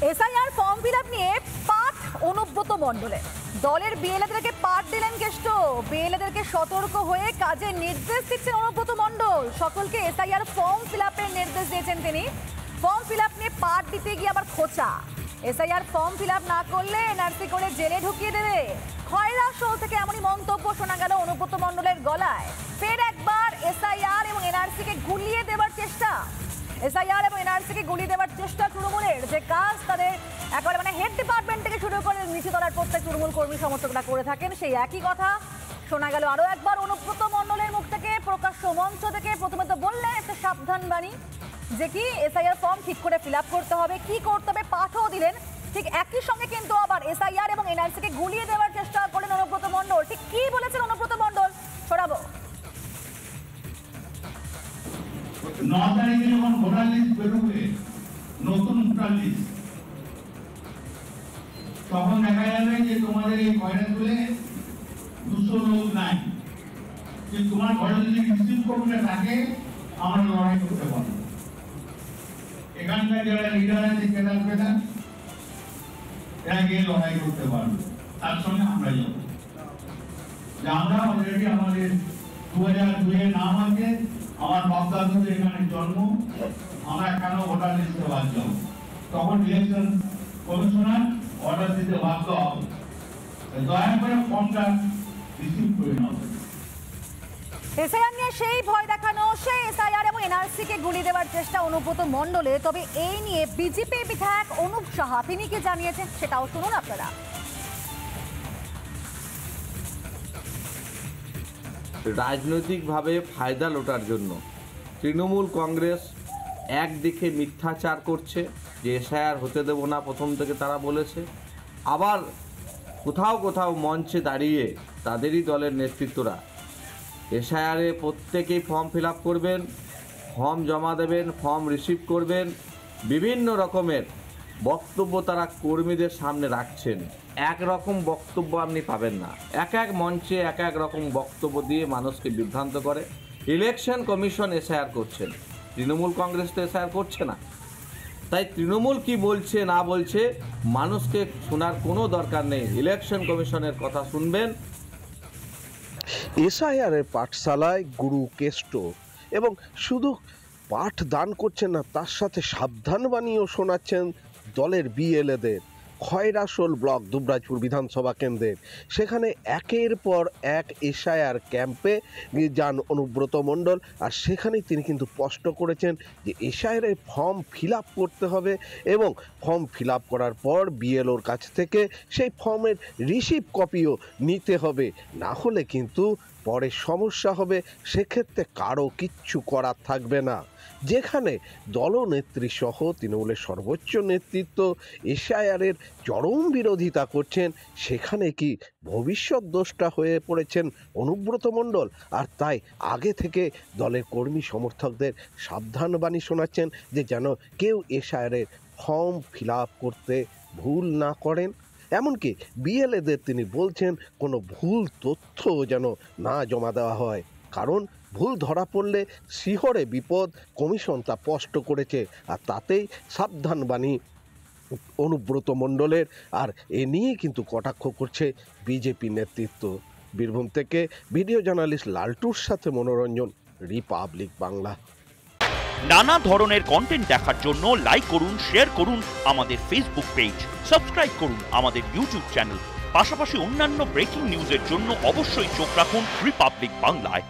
SIR form fill up নিয়ে পাঠ অনুব্রত মণ্ডলে দলের বিএলএদেরকে পাঠ দিলেন কেষ্ট। বিএলএদেরকে সতর্ক হয়ে কাজের নির্দেশ দিচ্ছেন অনুব্রত মণ্ডল। সকলকে এসআইআর ফর্ম ফিলআপের নির্দেশ দিয়েছেন তিনি। ফর্ম ফিলআপ নিয়ে পাঠ দিতে গিয়ে আবার খোঁচা। এসআইআর ফর্ম ফিলআপ না করলে এনআরসি করে জেলে ঢুকিয়ে দেবে। খয়রাশোল থেকে এমনই মন্তব্য শোনা গেল অনুব্রত মণ্ডলের গলায়। ফের একবার এসআইআর এবং এনআরসিকে গুলিয়ে দেওয়ার চেষ্টা। এসআইআর এবং এনআরসিকে গুলিয়ে দেওয়ার চেষ্টা তৃণমূলের, যে কাজ তাদের একেবারে হেড ডিপার্টমেন্ট থেকে শুরু করে নিচু তলার প্রত্যেক তৃণমূল কর্মী সমর্থকরা করে থাকেন, সেই একই কথা শোনা গেল আরো একবার অনুব্রত মণ্ডলের মুখ থেকে। প্রকাশ্য মঞ্চ থেকে প্রথমে তো বললেন একটা সাবধান বাণী যে কি এসআইআর ফর্ম ঠিক করে ফিলআপ করতে হবে, কি করতে হবে পাঠও দিলেন। ঠিক একই সঙ্গে কিন্তু আবার এসআইআর এবং এনআরসিকে গুলিয়ে দেওয়ার চেষ্টা করলেন অনুব্রত মণ্ডল। ঠিক কি বলেছেন অনুব্রত মণ্ডল শোনাবো। 9 তারিখে যখন ভোটার লিস্ট বেরোবে, নতুন ভোটার লিস্ট, তখন দেখা যাবে যে তোমাদের এই খয়রাতুলে 200 লোক নাই, যে তোমার ঘরে যদি রিসিভ করতে থাকে আমরা লড়াই করতে পারবো। এখানকার যারা লিডার আছে কেদার এরা গিয়ে লড়াই করতে পারবে, তার সঙ্গে আমরা যাবো। আমরা অলরেডি আমাদের 2002 এর নাম আছে, আমার বাপদাদুদের এখানে জন্ম, আমরা কেন ভোটার লিস্টে বাদ যাবো? তখন ইলেকশন কমিশনার অর্ডার দিতে বাধ্য হবে, দয়া করে ফর্মটা রিসিভ করে নাও। এসআইআর নিয়ে সেই ভয় দেখানো, সেই এসআইআর এবং এনআরসিকে গুলি দেওয়ার চেষ্টা অনুব্রত মণ্ডলে। তবে এই নিয়ে বিজেপি বিধায়ক অনুপ সাহা তিনি কি জানিয়েছেন সেটাও শুনুন আপনারা। রাজনৈতিকভাবে ফায়দা লোটার জন্য তৃণমূল কংগ্রেস একদিকে মিথ্যাচার করছে যে এসআইআর হতে দেব না, প্রথম থেকে তারা বলেছে। আবার কোথাও কোথাও মঞ্চে দাঁড়িয়ে তাদেরই দলের নেতৃত্বরা এসআইআরে প্রত্যেকেই ফর্ম ফিল আপ করবেন, ফর্ম জমা দেবেন, ফর্ম রিসিভ করবেন, বিভিন্ন রকমের বক্তব্য তারা কর্মীদের সামনে রাখছেন। একরকম বক্তব্য আপনি পাবেন না, এক এক মঞ্চে এক এক রকম বক্তব্য দিয়ে মানুষকে বিভ্রান্ত করে। ইলেকশন কমিশন এসআইআর করছেন, তৃণমূল কংগ্রেস তো এসআইআর করছে না। তাই তৃণমূল কি বলছে না বলছে মানুষকে শোনার কোনো দরকার নেই, ইলেকশন কমিশনের কথা শুনবেন। এসআইআরের পাঠশালায় গুরু কেষ্ট এবং শুধু পাঠ দান করছেন না, তার সাথে সাবধান বাণীও শোনাচ্ছেন দলের বিএলএদের। খয়রাশোল ব্লক দুবরাজপুর বিধানসভা কেন্দ্রের সেখানে একের পর এক এসআইআর ক্যাম্পে যান অনুব্রত মণ্ডল, আর সেখানেই তিনি কিন্তু স্পষ্ট করেছেন যে এসআইআরের ফর্ম ফিল আপ করতে হবে এবং ফর্ম ফিল আপ করার পর বিএলওর কাছ থেকে সেই ফর্মের রিসিভ কপিও নিতে হবে, না হলে কিন্তু পরে সমস্যা হবে। সেক্ষেত্রে কারো কিচ্ছু করার থাকবে না। যেখানে দলনেত্রী সহ তৃণমূলের সর্বোচ্চ নেতৃত্ব এসআইআরের চরম বিরোধিতা করছেন, সেখানে কি ভবিষ্যৎ দোষটা হয়ে পড়েছেন অনুব্রত মণ্ডল। আর তাই আগে থেকে দলের কর্মী সমর্থকদের সাবধান বাণী শোনাচ্ছেন যে যেন কেউ এসআইআরের ফর্ম ফিল আপ করতে ভুল না করেন। এমনকি বিএলএদের তিনি বলছেন কোনো ভুল তথ্য যেন না জমা দেওয়া হয়, কারণ ভুল ধরা পড়লে শিহরে বিপদ। কমিশন তা স্পষ্ট করেছে, আর তাতেই সাবধান বাণী অনুব্রত মণ্ডলের। আর এ নিয়ে কিন্তু কটাক্ষ করছে বিজেপি নেতৃত্ব। বীরভূম থেকে ভিডিও জার্নালিস্ট লালটুর সাথে মনোরঞ্জন, রিপাবলিক বাংলা। নানা ধরনের কন্টেন্ট দেখার জন্য লাইক করুন, শেয়ার করুন আমাদের ফেসবুক পেজ, সাবস্ক্রাইব করুন আমাদের ইউটিউব চ্যানেল। পাশাপাশি অন্যান্য ব্রেকিং নিউজের জন্য অবশ্যই চোখ রাখুন রিপাবলিক বাংলায়।